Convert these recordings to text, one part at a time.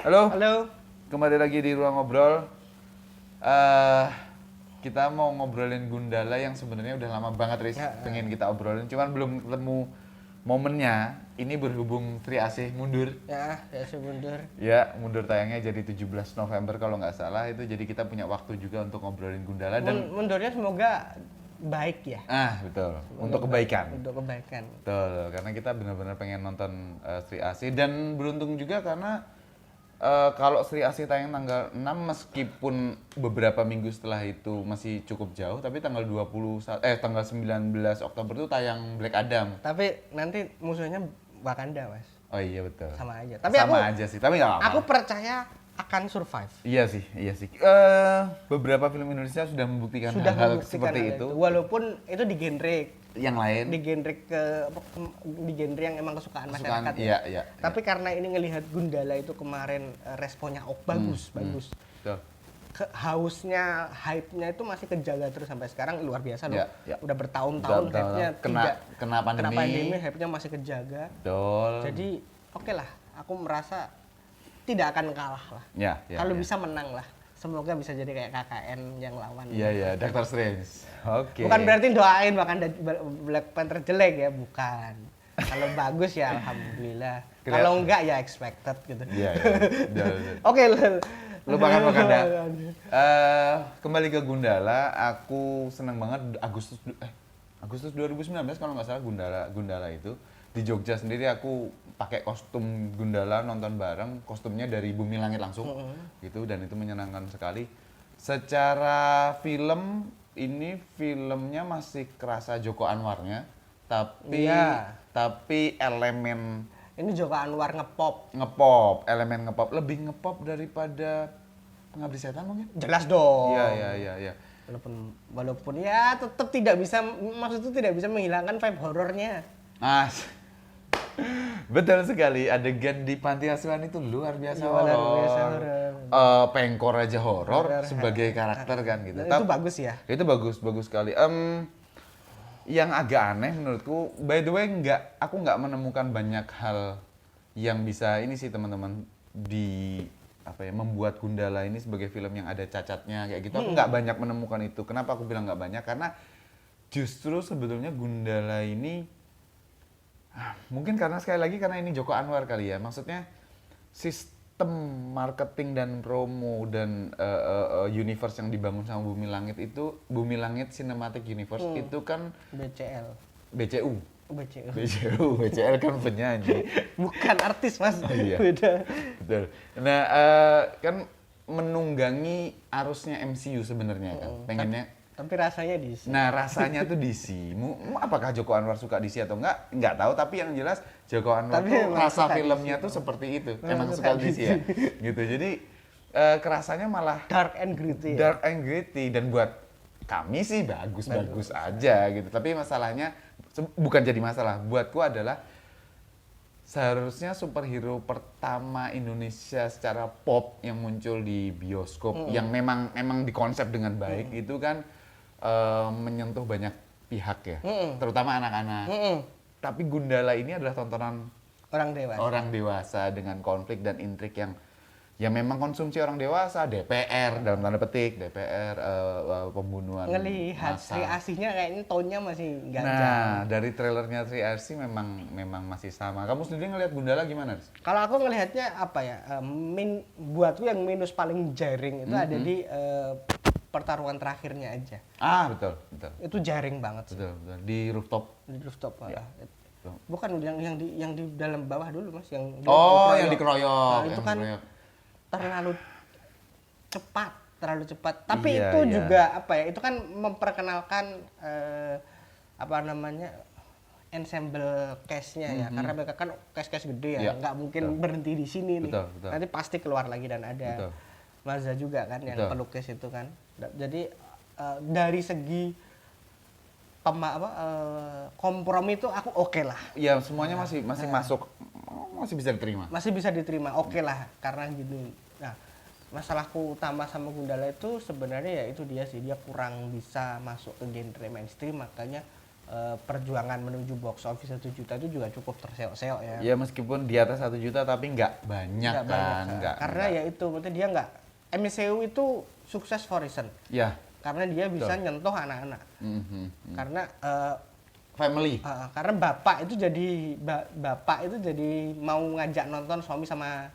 Halo. Halo. Kembali lagi di Ruang Ngobrol. Eh, kita mau ngobrolin Gundala yang sebenarnya udah lama banget Riz, pengen kita obrolin, cuman belum ketemu momennya. Ini berhubung Tri Asih mundur. Ya saya mundur. Ya, mundur tayangnya jadi 17 November kalau nggak salah itu, jadi kita punya waktu juga untuk ngobrolin Gundala dan Mundurnya semoga baik ya. betul. Untuk kebaikan. Untuk kebaikan. Betul, karena kita benar-benar pengen nonton Sri Asih dan beruntung juga karena kalau Sri Asih tayang tanggal 6 meskipun beberapa minggu setelah itu masih cukup jauh, tapi tanggal 19 Oktober itu tayang Black Adam. Tapi nanti musuhnya Wakanda, Mas. Oh iya betul. Sama aja. Tapi sama aja sih, tapi nggak apa-apa. Aku percaya akan survive. Iya sih. Beberapa film Indonesia sudah membuktikan hal seperti itu. Walaupun itu di genre yang lain, di genre yang emang kesukaan masyarakat. Iya. Tapi karena ini ngelihat Gundala itu kemarin responnya bagus. Betul. Hausnya, hype-nya itu masih kejaga terus sampai sekarang, luar biasa loh. Ya. Udah bertahun-tahun hype-nya kena pandemi, hype-nya masih kejaga. Betul. Jadi oke lah, aku merasa tidak akan kalah lah. Kalau bisa menang lah. Semoga bisa jadi kayak KKN yang lawan. Iya, Doctor Strange. Oke. Bukan berarti doain bahkan Black Panther jelek ya, bukan. Kalau bagus ya alhamdulillah. Kalau enggak ya expected gitu. Iya. Oke, lupakan Wakanda. Kembali ke Gundala, aku senang banget Agustus 2019 kalau nggak salah Gundala itu di Jogja sendiri aku pakai kostum Gundala, nonton bareng, kostumnya dari Bumi Langit langsung gitu, dan itu menyenangkan sekali. Secara film ini filmnya masih kerasa Joko Anwarnya, tapi elemen ini Joko Anwar ngepop, elemen ngepop, lebih ngepop daripada Pengabdi Setan mungkin. Jelas dong. Iya. Walaupun ya tetap tidak bisa, maksud itu tidak bisa menghilangkan vibe horornya. Betul sekali, adegan di panti asuhan itu luar biasa horor. Pengkor aja horor sebagai karakter kan gitu. Itu bagus ya. Itu bagus sekali. Yang agak aneh menurutku, by the way aku nggak menemukan banyak hal yang bisa ini sih teman-teman membuat Gundala ini sebagai film yang ada cacatnya kayak gitu. Aku nggak banyak menemukan itu. Kenapa aku bilang nggak banyak? Karena justru sebetulnya Gundala ini mungkin karena sekali lagi karena ini Joko Anwar kali ya. Maksudnya sistem marketing dan promo dan universe yang dibangun sama Bumi Langit Cinematic Universe itu kan BCU kan penyanyi. Bukan artis, Mas. Iya. Beda. Betul. Nah, kan menunggangi arusnya MCU sebenarnya kan. Pengennya tapi rasanya DC. Nah, rasanya tuh DC. Apakah Joko Anwar suka DC atau enggak tahu, tapi yang jelas Joko Anwar tuh rasa filmnya tuh seperti itu. Emang suka DC ya. Gitu. Jadi kerasanya malah dark and gritty. Dan buat kami sih bagus aja gitu. Tapi masalahnya bukan jadi masalah. Buatku adalah seharusnya superhero pertama Indonesia secara pop yang muncul di bioskop yang memang dikonsep dengan baik itu kan menyentuh banyak pihak ya, terutama anak-anak. Tapi Gundala ini adalah tontonan orang dewasa dengan konflik dan intrik yang memang konsumsi orang dewasa. DPR dalam tanda petik, pembunuhan. Ngelihat Sri Asihnya kayaknya tone-nya masih ganjal. Nah, dari trailernya Sri Asih memang masih sama. Kamu sendiri ngelihat Gundala gimana? Kalau aku ngelihatnya apa ya? Buatku yang minus paling jaring itu ada di pertarungan terakhirnya aja. Betul. Itu jaring banget sih. Betul. Di rooftop. Ya. Bukan yang di dalam bawah dulu, Mas, yang yang dikeroyok. Itu kan terlalu cepat. Tapi itu juga apa ya? Itu kan memperkenalkan ensemble cast-nya ya. Karena mereka kan cast gede ya. Nggak mungkin berhenti di sini nih. Betul. Nanti pasti keluar lagi dan ada Maza juga kan yang pelukis itu kan. Jadi dari segi kompromi itu aku oke lah. Ya, semuanya masih masuk, masih bisa diterima. Masih bisa diterima, oke lah, karena gini. Nah, masalahku utama sama Gundala itu sebenarnya ya itu dia kurang bisa masuk ke genre mainstream, makanya perjuangan menuju box office 1 juta itu juga cukup terseok-seok ya. Ya meskipun di atas 1 juta tapi nggak banyak kan. Karena ya itu, maksudnya dia nggak, MCU itu sukses for reason. Ya. Karena dia bisa nyentuh anak-anak. Karena family. Karena bapak itu jadi mau ngajak nonton suami sama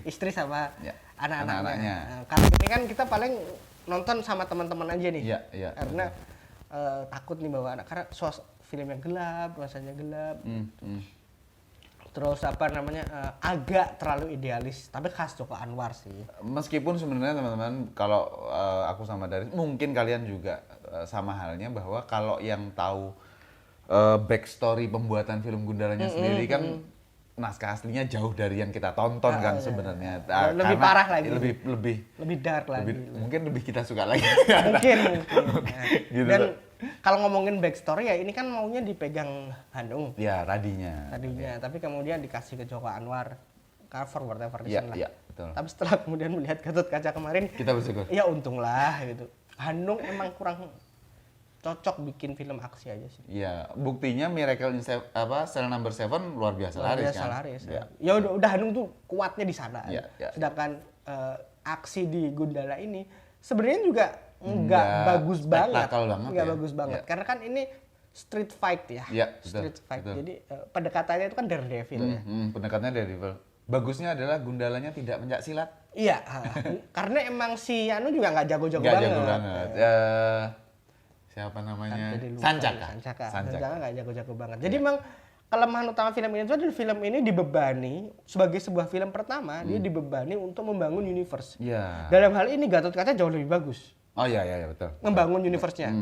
istri sama anak-anaknya. Karena ini kan kita paling nonton sama teman-teman aja nih. Iya. Karena takut nih bawa anak, karena filmnya gelap, nuansanya gelap. Terus agak terlalu idealis, tapi khas Joko Anwar sih. Meskipun sebenarnya teman-teman, kalau aku sama Daris, mungkin kalian juga sama halnya, bahwa kalau yang tahu backstory pembuatan film Gundalanya sendiri kan naskah aslinya jauh dari yang kita tonton kan sebenarnya. Lebih parah lagi. Lebih dark lagi. Mungkin lebih kita suka lagi. Mungkin. Gitu. Dan kalau ngomongin backstory ya ini kan maunya dipegang Hanung. Ya, tadinya. Tapi kemudian dikasih ke Joko Anwar. Cover whatever reason lah. Iya, betul. Tapi setelah kemudian melihat Gatot Kaca kemarin, kita bersyukur. Ya untunglah gitu. Hanung emang kurang cocok bikin film aksi aja sih. Iya, buktinya Miracle in Cell Number 7 luar biasa laris kan. Ya udah Hanung tuh kuatnya di sana. Ya. Sedangkan aksi di Gundala ini sebenarnya juga nggak bagus banget. Nggak bagus banget. Karena kan ini street fight ya. Iya, street fight. Jadi pendekatannya itu kan Daredevil ya. Pendekatannya Daredevil. Bagusnya adalah Gundalanya tidak pencak silat. Iya, karena emang si Anu juga nggak jago-jago banget. Nggak jago banget. Siapa namanya? Sancaka nggak jago-jago banget. Jadi memang kelemahan utama film ini itu adalah film ini dibebani sebagai sebuah film pertama, dia dibebani untuk membangun universe. Dalam hal ini Gatot Kaca jauh lebih bagus. Oh iya betul. Membangun universe-nya.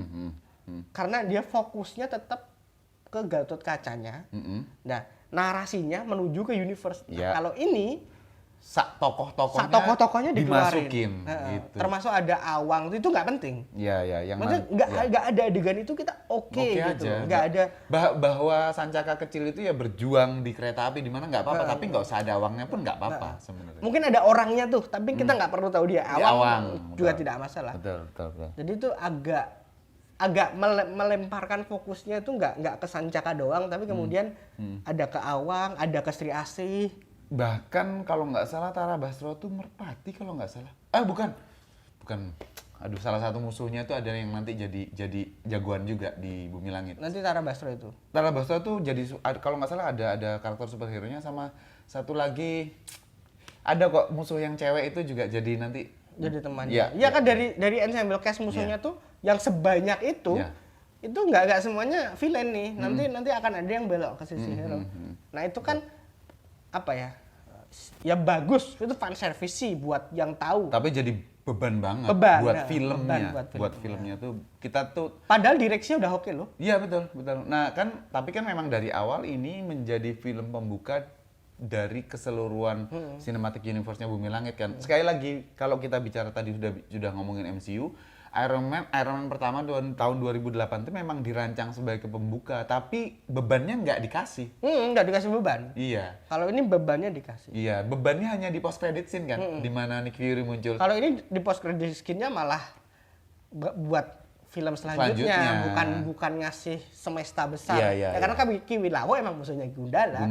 Karena dia fokusnya tetap ke Gatot Kacanya. Nah, narasinya menuju ke universe. Nah, kalau ini tokoh-tokohnya dimasukin gitu. Termasuk ada Awang itu nggak penting. Iya, yang nggak ada adegan itu kita oke gitu. Nggak ada bahwa Sancaka kecil itu ya berjuang di kereta api di mana nggak apa-apa, tapi nggak usah ada Awangnya pun nggak apa-apa sebenarnya. Mungkin ada orangnya tuh, tapi kita nggak perlu tahu dia Awang juga betul. Tidak masalah. Betul. Jadi itu agak melemparkan fokusnya itu nggak ke Sancaka doang, tapi kemudian ada ke Awang, ada ke Sri Asih. Bahkan kalau nggak salah Tara Basro tuh merpati kalau nggak salah. Bukan. Aduh, salah satu musuhnya tuh ada yang nanti jadi jagoan juga di Bumi Langit. Nanti Tara Basro itu. Tara Basro tuh jadi kalau nggak salah ada karakter superhero-nya, sama satu lagi ada kok musuh yang cewek itu juga jadi nanti jadi temannya. Iya kan dari ensemble cast musuhnya tuh yang sebanyak itu nggak semuanya villain nih. Nanti akan ada yang belok ke sisi hero. Nah, itu kan apa ya? Ya bagus, itu fan service sih buat yang tahu. Tapi jadi beban banget buat filmnya tuh kita tuh. Padahal direksinya udah oke loh. Iya betul. Nah tapi kan memang dari awal ini menjadi film pembuka dari keseluruhan cinematic universe-nya Bumi Langit kan. Sekali lagi kalau kita bicara tadi sudah ngomongin MCU, Iron Man pertama tahun 2008 itu memang dirancang sebagai pembuka, tapi bebannya nggak dikasih. Nggak dikasih beban. Iya. Kalau ini bebannya dikasih. Iya, bebannya hanya di post credit scene kan, di mana Nick Fury muncul. Kalau ini di post credit scene-nya malah buat film selanjutnya. bukan ngasih semesta besar. Iya. Karena kan Kiwilawo emang musuhnya Gundala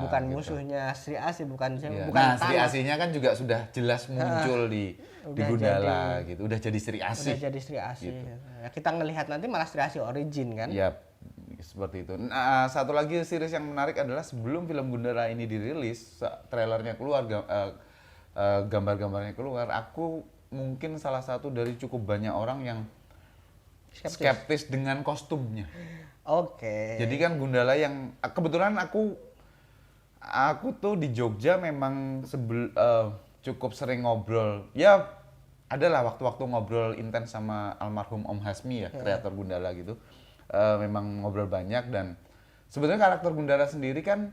bukan gitu. Musuhnya Sri Asih, bukan Sri Asihnya kan juga sudah jelas muncul di Gundala gitu. Udah jadi Sri Asih. Gitu. Ya, kita ngelihat nanti malah Sri Asih origin kan. Iya, seperti itu. Nah, satu lagi series yang menarik adalah sebelum film Gundala ini dirilis, trailernya keluar, gambar-gambarnya keluar, aku mungkin salah satu dari cukup banyak orang yang skeptis dengan kostumnya. Oke. Jadi kan Gundala yang kebetulan aku tuh di Jogja memang cukup sering ngobrol. Ya adalah waktu-waktu ngobrol intens sama almarhum Om Hasmi ya, kreator Gundala gitu. Memang ngobrol banyak, dan sebetulnya karakter Gundala sendiri kan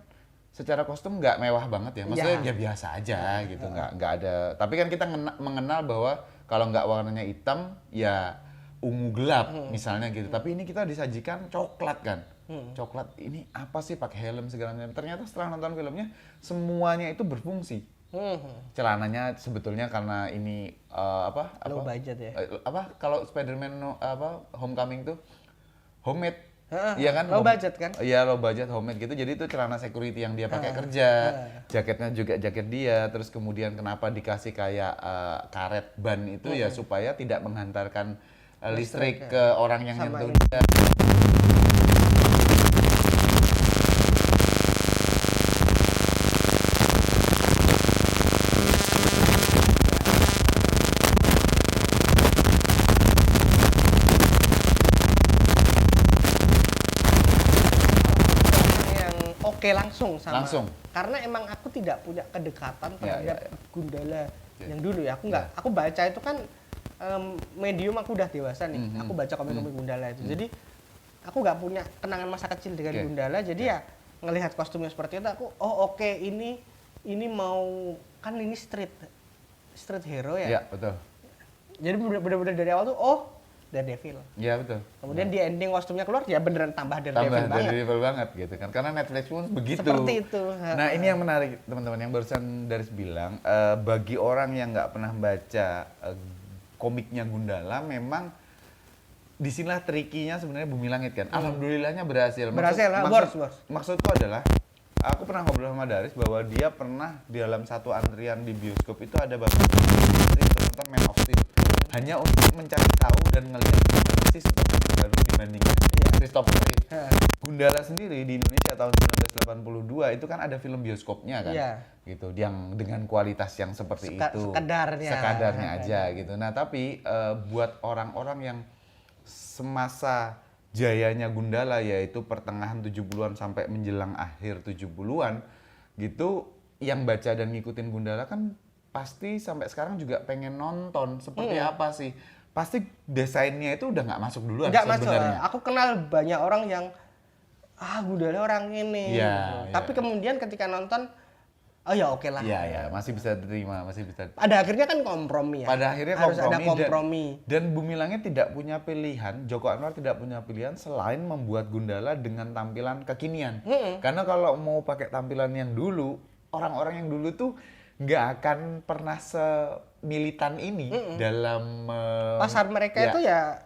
secara kostum nggak mewah banget ya. Maksudnya ya biasa aja gitu, nggak ada. Tapi kan kita mengenal bahwa kalau nggak warnanya hitam ya ungu gelap misalnya gitu. Tapi ini kita disajikan coklat kan. Coklat ini apa sih, pakai helm segala macam. Ternyata setelah nonton filmnya semuanya itu berfungsi. Celananya sebetulnya karena ini low budget ya. Kalau Spider-Man Homecoming tuh homemade. Iya kan? Low budget kan? Iya, low budget homemade gitu. Jadi itu celana security yang dia pakai kerja. Jaketnya juga jaket dia. Terus kemudian kenapa dikasih kayak karet ban itu ya supaya tidak menghantarkan listrik ke orang yang Sama nyentuh ini. dia. Yang oke langsung sama. Langsung. Karena emang aku tidak punya kedekatan terhadap ya. Gundala Ya. yang dulu ya. Aku nggak, aku baca itu kan medium aku udah dewasa nih. Aku baca komik-komik Gundala itu. Jadi aku nggak punya kenangan masa kecil dengan Gundala. Jadi ya ngelihat kostumnya seperti itu aku oke, ini mau kan ini street hero ya. Iya, betul. Jadi bener-bener dari awal tuh Daredevil. Iya, betul. Kemudian di ending kostumnya keluar ya beneran tambah Daredevil Tambah banget. Daredevil banget gitu kan. Karena Netflix pun begitu. Seperti itu. Nah, ini yang menarik teman-teman yang barusan Daris bilang, bagi orang yang nggak pernah baca komiknya Gundala, memang disinilah trikinya sebenarnya Bumi Langit kan. Alhamdulillahnya berhasil. Berhasil, bors. Maksudku adalah, aku pernah ngobrol sama Daris bahwa dia pernah di dalam satu antrian di bioskop itu ada bapak nonton Man of Steel. Hanya untuk mencari tahu dan ngelihat gimana sih Superman baru dibandingkan Christopher Reeve. Gundala sendiri di Indonesia tahun 1982 itu kan ada film bioskopnya kan, gitu, yang dengan kualitas yang seperti itu, sekadarnya aja gitu. Nah tapi buat orang-orang yang semasa jayanya Gundala yaitu pertengahan 70-an sampai menjelang akhir 70-an gitu, yang baca dan ngikutin Gundala kan pasti sampai sekarang juga pengen nonton seperti apa sih. Pasti desainnya itu udah nggak masuk duluan sebenarnya. Aku kenal banyak orang yang Gundala orang ini. Tapi kemudian ketika nonton ya oke lah. Iya, masih bisa terima, masih bisa. Pada akhirnya kan kompromi ya. Pada akhirnya harus ada kompromi. Dan Bumi Langit tidak punya pilihan, Joko Anwar tidak punya pilihan selain membuat Gundala dengan tampilan kekinian. Karena kalau mau pakai tampilan yang dulu, orang-orang yang dulu tuh nggak akan pernah semilitan ini dalam pasar mereka itu ya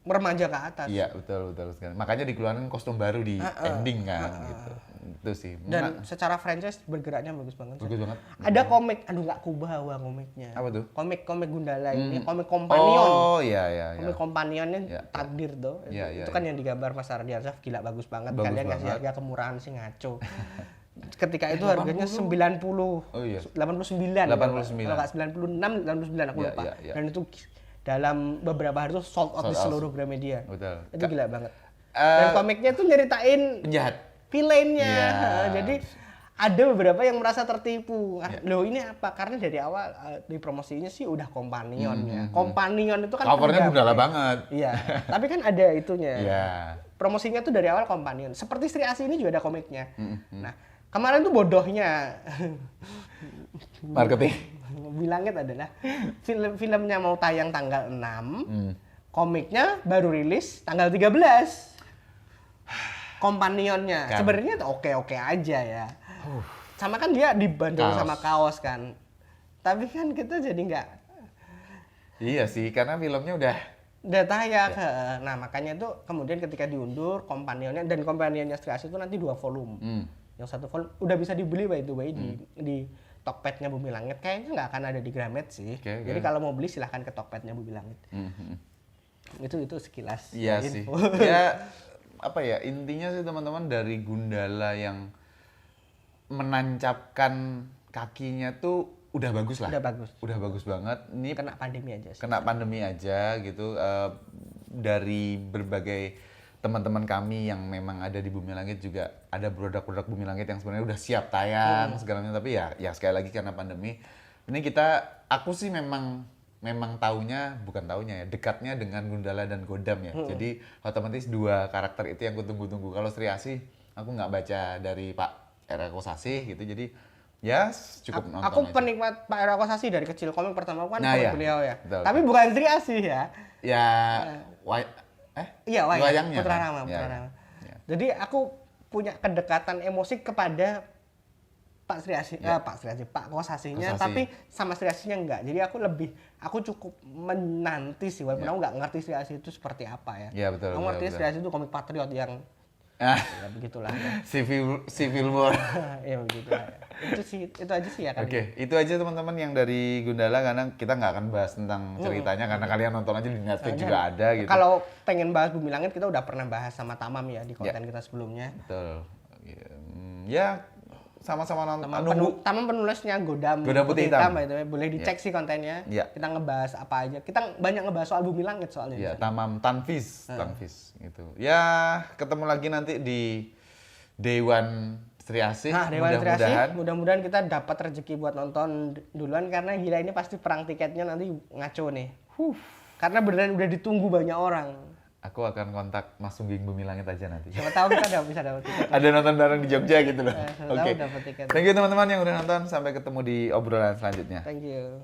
remaja ke atas. Iya, betul sekali. Makanya dikeluarin kostum baru di ending kan gitu. Itu sih. Dan secara franchise bergeraknya bagus banget. Bagus banget. Ada komik, nggak aku bawa komiknya. Apa tuh? Komik Gundala ini, komik Companion. Oh, iya. Komik Companionnya Takdir tuh. Itu kan yang digambar Mas Ardiansah, gila bagus banget. Kalian ngasih harga kemurahan sih, ngaco. Ketika itu harganya 90. Oh iya. 89. 89. Kalau nggak 96, 99 aku lupa. Dan itu dalam beberapa hari itu sold out di seluruh Gramedia. Betul. Itu gila banget. Dan komiknya tuh nyeritain penjahat. Villainnya. Jadi ada beberapa yang merasa tertipu. Loh ini apa? Karena dari awal di promosinya sih udah Companion ya. Companion itu kan covernya Gundala banget. Iya. Tapi kan ada itunya. Iya. Promosinya tuh dari awal Companion. Seperti Sri Asih ini juga ada komiknya. Nah, kemarin tuh bodohnya marketing. Bumi Langit adalah filmnya mau tayang tanggal 6. Komiknya baru rilis tanggal 13. Companionnya kan. Sebenarnya oke aja ya. Sama kan dia dibanderol sama kaos kan. Tapi kan kita jadi nggak. Iya sih, karena filmnya udah tayang. Nah makanya itu kemudian ketika diundur Companionnya, dan Companionnya Sri Asih itu nanti 2 volume. Yang 1 volume udah bisa dibeli by the way di Tokpednya Bumi Langit. Kayaknya nggak akan ada di Gramet sih. Jadi kalau mau beli silahkan ke Tokpednya Bumi Langit. Itu sekilas. Iya sih. Ya apa ya, intinya sih teman-teman, dari Gundala yang menancapkan kakinya tuh udah bagus lah. Udah bagus banget. Ini kena pandemi aja sih. Kena pandemi aja gitu. Dari berbagai teman-teman kami yang memang ada di Bumi Langit juga ada produk-produk Bumi Langit yang sebenarnya udah siap tayang segalanya, tapi ya sekali lagi karena pandemi ini aku sih memang bukan taunya ya, dekatnya dengan Gundala dan Godam ya. Jadi otomatis 2 karakter itu yang kutunggu-tunggu. Kalau Sri Asih aku nggak baca dari Pak Era Kosasih gitu, jadi ya cukup nonton. Aku penikmat Pak Era Kosasih dari kecil. Komik pertama kan beliau ya. Betul. Tapi bukan Sri Asih ya. Wayangnya Putra kan? Rama. Jadi aku punya kedekatan emosi kepada Pak Sri Asih, Pak Kosasinya, Kosasi. tapi sama Sri Asihnya enggak. Jadi aku cukup menanti sih, walaupun aku nggak ngerti Sri Asih itu seperti apa ya. Iya, betul, Aku betul, ngerti betul. Sri Asih itu komik patriot yang Ah, ya begitulah. Ya. civil war. Ya begitulah. Itu aja sih ya kan. Oke, itu aja teman-teman yang dari Gundala, karena kita nggak akan bahas tentang ceritanya karena kalian nonton aja di Netflix juga ada gitu. Kalau pengen bahas Bumi Langit kita udah pernah bahas sama Tamam ya di konten kita sebelumnya. Betul. Ya, sama-sama nonton. Nunggu. Tamam penulisnya Godam Putih Hitam. itu boleh dicek sih kontennya. Ya. Kita ngebahas apa aja. Kita banyak ngebahas soal Bumi Langit soalnya. Ya, Tamam Tanfis gitu. Ya, ketemu lagi nanti di Dewan Sri Asih. Nah, Dewan Sri Asih, Mudah-mudahan. mudah-mudahan kita dapat rezeki buat nonton duluan karena gila ini pasti perang tiketnya nanti ngaco nih. Karena beneran udah ditunggu banyak orang. Aku akan kontak Mas Sungging Bumi Langit aja nanti. Siapa tahu kita bisa dapat tiket. Ada nonton bareng di Jogja gitu loh. Siapa tahu Oke. dapat tiket. Thank you teman-teman yang udah nonton. Sampai ketemu di obrolan selanjutnya. Thank you.